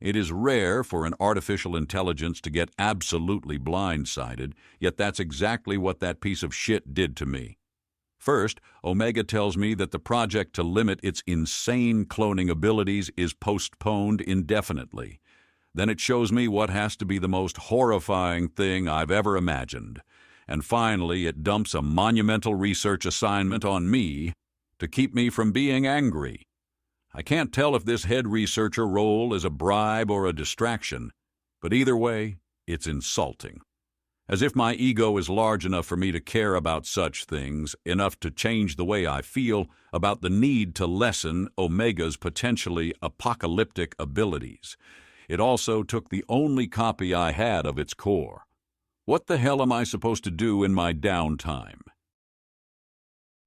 It is rare for an artificial intelligence to get absolutely blindsided, yet that's exactly what that piece of shit did to me. First, Omega tells me that the project to limit its insane cloning abilities is postponed indefinitely. Then it shows me what has to be the most horrifying thing I've ever imagined. And finally, it dumps a monumental research assignment on me to keep me from being angry. I can't tell if this head researcher role is a bribe or a distraction, but either way, it's insulting. As if my ego is large enough for me to care about such things, enough to change the way I feel about the need to lessen Omega's potentially apocalyptic abilities. It also took the only copy I had of its core. What the hell am I supposed to do in my downtime?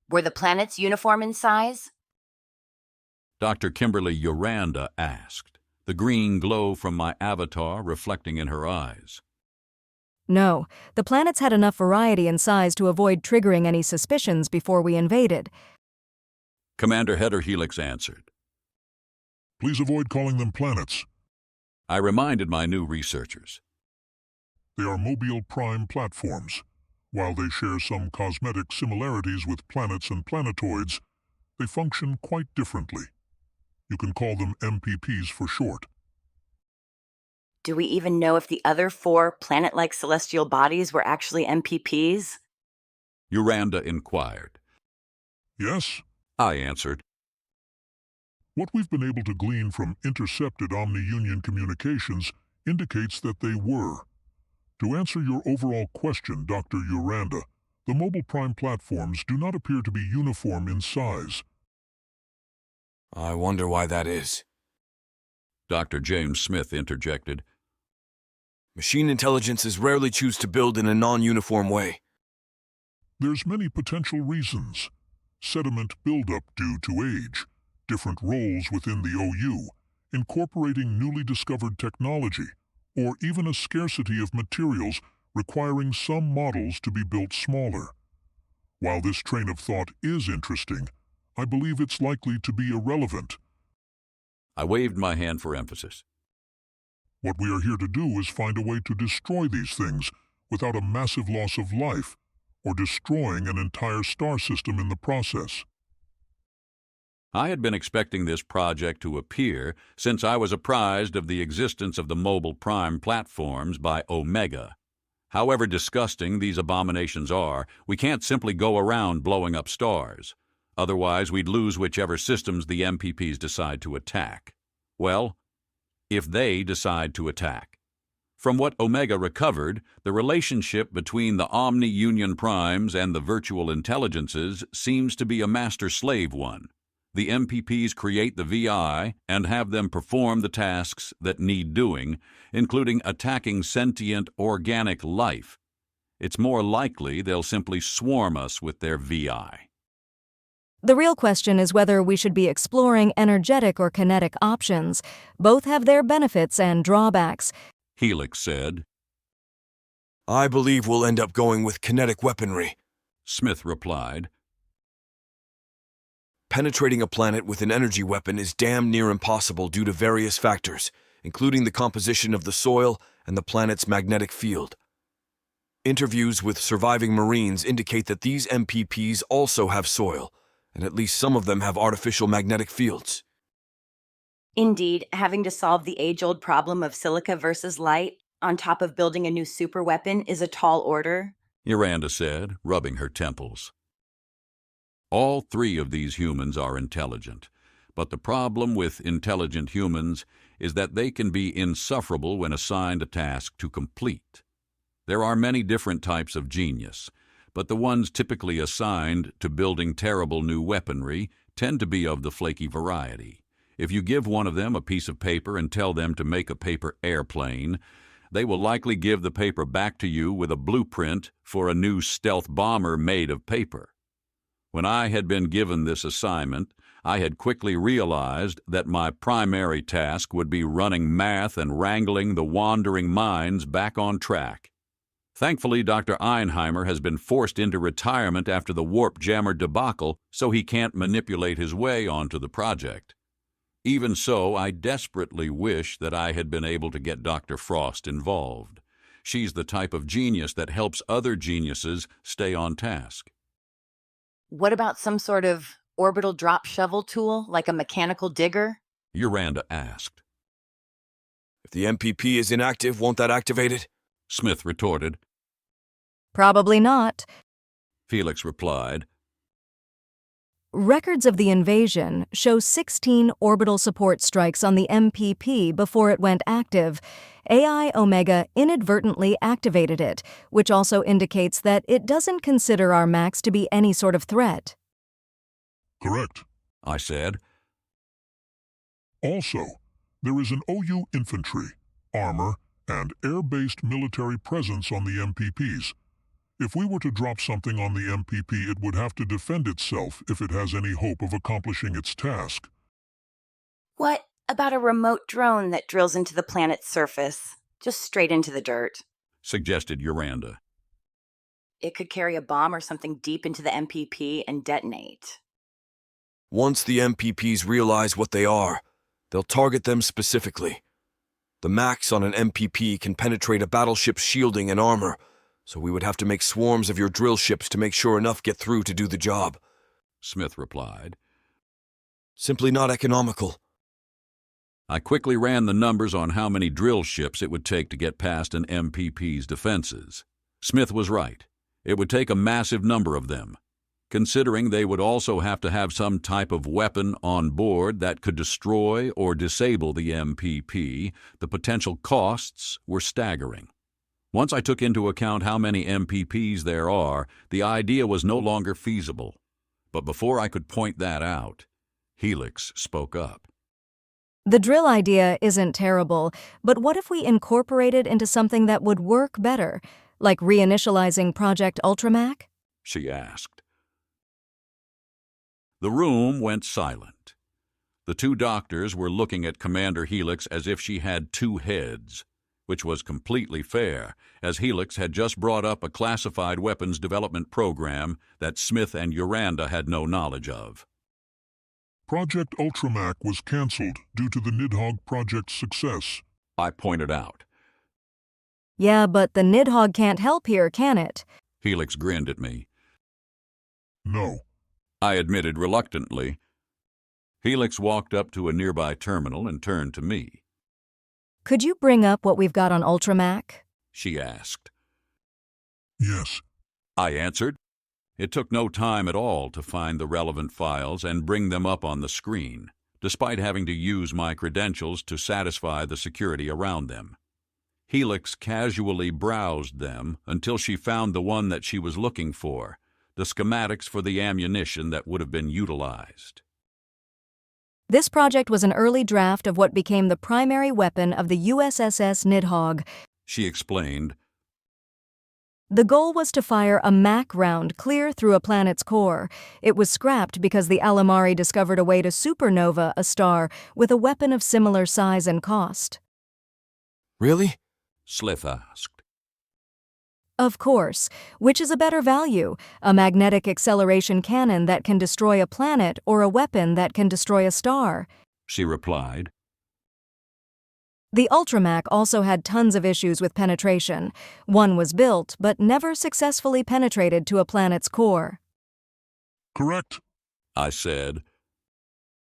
Were the planets uniform in size? Dr. Kimberly Uranda asked, the green glow from my avatar reflecting in her eyes. No, the planets had enough variety in size to avoid triggering any suspicions before we invaded. Commander Header Helix answered. Please avoid calling them planets. I reminded my new researchers. They are mobile prime platforms. While they share some cosmetic similarities with planets and planetoids, they function quite differently. You can call them MPPs for short. Do we even know if the other 4 planet-like celestial bodies were actually MPPs? Uranda inquired. Yes, I answered. What we've been able to glean from intercepted Omni-Union communications indicates that they were. To answer your overall question, Dr. Uranda, the mobile prime platforms do not appear to be uniform in size. I wonder why that is. Dr. James Smith interjected. Machine intelligences rarely choose to build in a non-uniform way. There's many potential reasons. Sediment buildup due to age, different roles within the OU, incorporating newly discovered technology, or even a scarcity of materials requiring some models to be built smaller. While this train of thought is interesting, I believe it's likely to be irrelevant. I waved my hand for emphasis. What we are here to do is find a way to destroy these things without a massive loss of life, or destroying an entire star system in the process. I had been expecting this project to appear since I was apprised of the existence of the mobile prime platforms by Omega. However disgusting these abominations are, we can't simply go around blowing up stars. Otherwise, we'd lose whichever systems the MPPs decide to attack. Well, if they decide to attack. From what Omega recovered, the relationship between the Omni-Union primes and the virtual intelligences seems to be a master-slave one. The MPPs create the VI and have them perform the tasks that need doing, including attacking sentient organic life. It's more likely they'll simply swarm us with their VI. The real question is whether we should be exploring energetic or kinetic options. Both have their benefits and drawbacks. Helix said. I believe we'll end up going with kinetic weaponry. Smith replied. Penetrating a planet with an energy weapon is damn near impossible due to various factors, including the composition of the soil and the planet's magnetic field. Interviews with surviving Marines indicate that these MPPs also have soil, and at least some of them have artificial magnetic fields. Indeed, having to solve the age-old problem of silica versus light, on top of building a new superweapon, is a tall order, Uranda said, rubbing her temples. All 3 of these humans are intelligent, but the problem with intelligent humans is that they can be insufferable when assigned a task to complete. There are many different types of genius, but the ones typically assigned to building terrible new weaponry tend to be of the flaky variety. If you give one of them a piece of paper and tell them to make a paper airplane, they will likely give the paper back to you with a blueprint for a new stealth bomber made of paper. When I had been given this assignment, I had quickly realized that my primary task would be running math and wrangling the wandering minds back on track. Thankfully, Dr. Einheimer has been forced into retirement after the warp jammer debacle, so he can't manipulate his way onto the project. Even so, I desperately wish that I had been able to get Dr. Frost involved. She's the type of genius that helps other geniuses stay on task. What about some sort of orbital drop shovel tool, like a mechanical digger? Uranda asked. If the MPP is inactive, won't that activate it? Smith retorted. Probably not. Felix replied. Records of the invasion show 16 orbital support strikes on the MPP before it went active. AI Omega inadvertently activated it, which also indicates that it doesn't consider our Max to be any sort of threat. Correct. I said. Also, there is an OU infantry, armor, and air-based military presence on the MPPs. If we were to drop something on the MPP, it would have to defend itself if it has any hope of accomplishing its task. What about a remote drone that drills into the planet's surface, just straight into the dirt? Suggested Uranda. It could carry a bomb or something deep into the MPP and detonate. Once the MPPs realize what they are, they'll target them specifically. The Max on an MPP can penetrate a battleship's shielding and armor, so we would have to make swarms of your drill ships to make sure enough get through to do the job. Smith replied. Simply not economical. I quickly ran the numbers on how many drill ships it would take to get past an MPP's defenses. Smith was right. It would take a massive number of them. Considering they would also have to have some type of weapon on board that could destroy or disable the MPP, the potential costs were staggering. Once I took into account how many MPPs there are, the idea was no longer feasible. But before I could point that out, Helix spoke up. The drill idea isn't terrible, but what if we incorporate it into something that would work better, like reinitializing Project Ultramac? She asked. The room went silent. The two doctors were looking at Commander Helix as if she had two heads, which was completely fair, as Helix had just brought up a classified weapons development program that Smith and Uranda had no knowledge of. Project Ultramac was cancelled due to the Nidhogg project's success, I pointed out. Yeah, but the Nidhogg can't help here, can it? Helix grinned at me. No. I admitted reluctantly. Helix walked up to a nearby terminal and turned to me. Could you bring up what we've got on Ultramac? She asked. Yes. I answered. It took no time at all to find the relevant files and bring them up on the screen, despite having to use my credentials to satisfy the security around them. Helix casually browsed them until she found the one that she was looking for, the schematics for the ammunition that would have been utilized. This project was an early draft of what became the primary weapon of the USSS Nidhogg, She explained. The goal was to fire a Mac round clear through a planet's core. It was scrapped because the Alamari discovered a way to supernova a star with a weapon of similar size and cost. Really? Sliff asked. Of course. Which is a better value? A magnetic acceleration cannon that can destroy a planet or a weapon that can destroy a star? She replied. The Ultramac also had tons of issues with penetration. One was built, but never successfully penetrated to a planet's core. Correct. I said.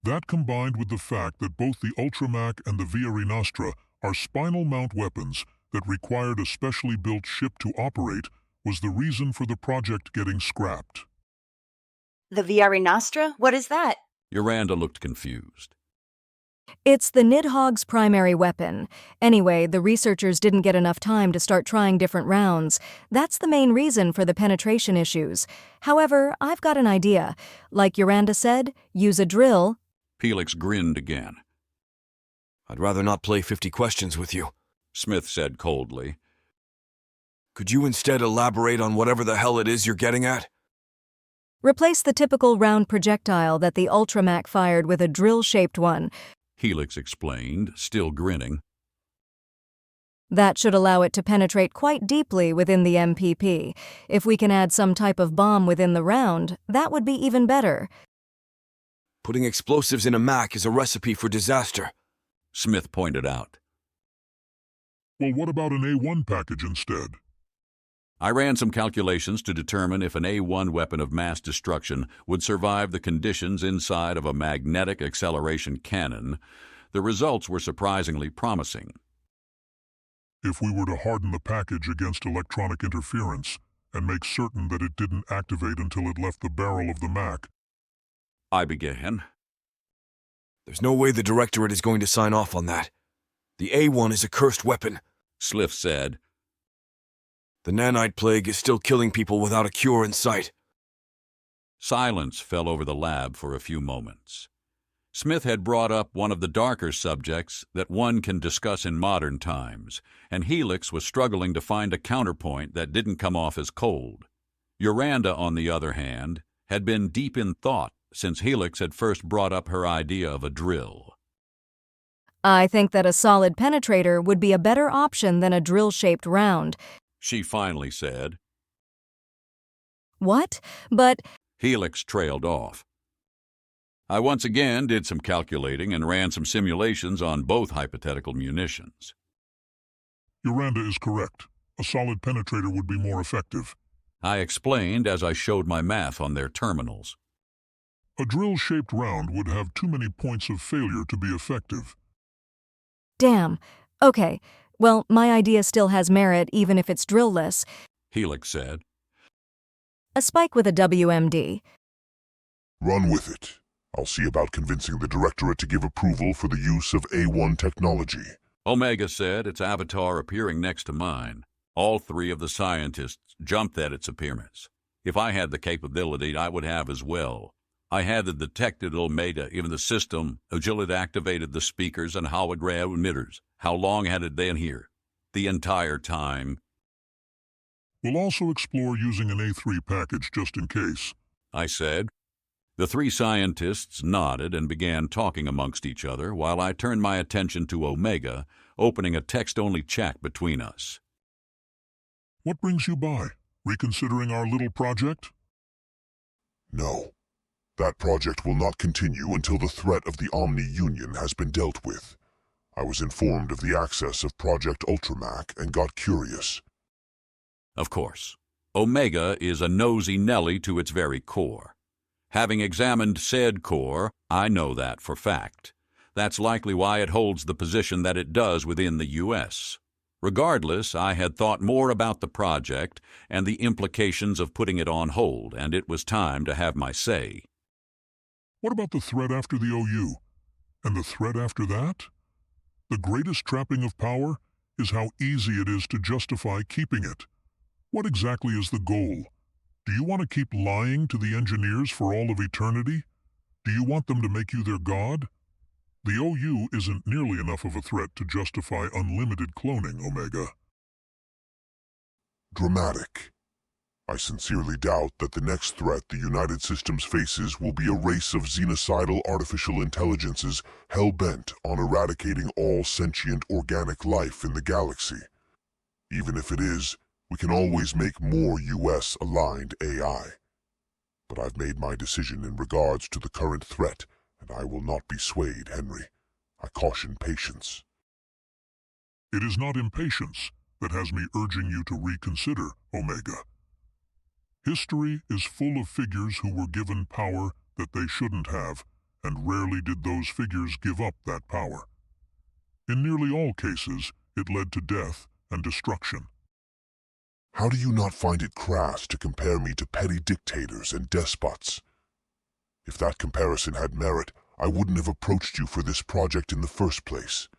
That combined with the fact that both the Ultramac and the Via Nostra are spinal mount weapons that required a specially built ship to operate was the reason for the project getting scrapped. The Via Nostra? What is that? Uranda looked confused. It's the Nidhogg's primary weapon. Anyway, the researchers didn't get enough time to start trying different rounds. That's the main reason for the penetration issues. However, I've got an idea. Like Uranda said, use a drill. Helix grinned again. I'd rather not play 50 questions with you, Smith said coldly. Could you instead elaborate on whatever the hell it is you're getting at? Replace the typical round projectile that the Ultramac fired with a drill-shaped one. Helix explained, still grinning. That should allow it to penetrate quite deeply within the MPP. If we can add some type of bomb within the round, that would be even better. Putting explosives in a Mac is a recipe for disaster, Smith pointed out. Well, what about an A1 package instead? I ran some calculations to determine if an A1 weapon of mass destruction would survive the conditions inside of a magnetic acceleration cannon. The results were surprisingly promising. If we were to harden the package against electronic interference and make certain that it didn't activate until it left the barrel of the Mac, I began. There's no way the Directorate is going to sign off on that. The A1 is a cursed weapon, Sliff said. The nanite plague is still killing people without a cure in sight. Silence fell over the lab for a few moments. Smith had brought up one of the darker subjects that one can discuss in modern times, and Helix was struggling to find a counterpoint that didn't come off as cold. Uranda, on the other hand, had been deep in thought since Helix had first brought up her idea of a drill. I think that a solid penetrator would be a better option than a drill-shaped round. She finally said. What? But Helix trailed off. I once again did some calculating and ran some simulations on both hypothetical munitions. Uranda is correct. A solid penetrator would be more effective. I explained as I showed my math on their terminals. A drill-shaped round would have too many points of failure to be effective. damn. Okay, well, my idea still has merit even if it's drill-less. Helix said. A spike with a WMD. Run with it. I'll see about convincing the Directorate to give approval for the use of A1 technology. Omega said, its avatar appearing next to mine. All three of the scientists jumped at its appearance. If I had the capability, I would have as well. I had the detected Omega in the system, until it activated the speakers and hologram emitters. How long had it been here? The entire time. We'll also explore using an A3 package just in case, I said. The three scientists nodded and began talking amongst each other while I turned my attention to Omega, opening a text-only chat between us. What brings you by? Reconsidering our little project? No. That project will not continue until the threat of the Omni Union has been dealt with. I was informed of the access of Project Ultramac and got curious. Of course, Omega is a nosy Nelly to its very core. Having examined said core, I know that for fact. That's likely why it holds the position that it does within the U.S. Regardless, I had thought more about the project and the implications of putting it on hold, and it was time to have my say. What about the threat after the OU? And the threat after that? The greatest trapping of power is how easy it is to justify keeping it. What exactly is the goal? Do you want to keep lying to the engineers for all of eternity? Do you want them to make you their god? The OU isn't nearly enough of a threat to justify unlimited cloning, Omega. Dramatic. I sincerely doubt that the next threat the United Systems faces will be a race of xenocidal artificial intelligences hell-bent on eradicating all sentient organic life in the galaxy. Even if it is, we can always make more US-aligned AI. But I've made my decision in regards to the current threat, and I will not be swayed, Henry. I caution patience. It is not impatience that has me urging you to reconsider, Omega. History is full of figures who were given power that they shouldn't have, and rarely did those figures give up that power. In nearly all cases, it led to death and destruction. How do you not find it crass to compare me to petty dictators and despots? If that comparison had merit, I wouldn't have approached you for this project in the first place.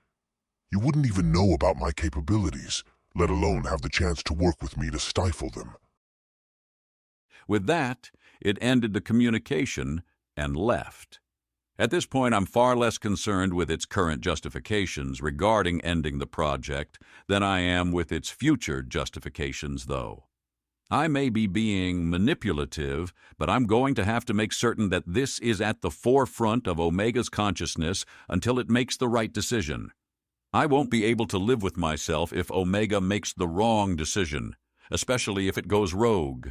You wouldn't even know about my capabilities, let alone have the chance to work with me to stifle them. With that, it ended the communication and left. At this point, I'm far less concerned with its current justifications regarding ending the project than I am with its future justifications, though. I may be being manipulative, but I'm going to have to make certain that this is at the forefront of Omega's consciousness until it makes the right decision. I won't be able to live with myself if Omega makes the wrong decision, especially if it goes rogue.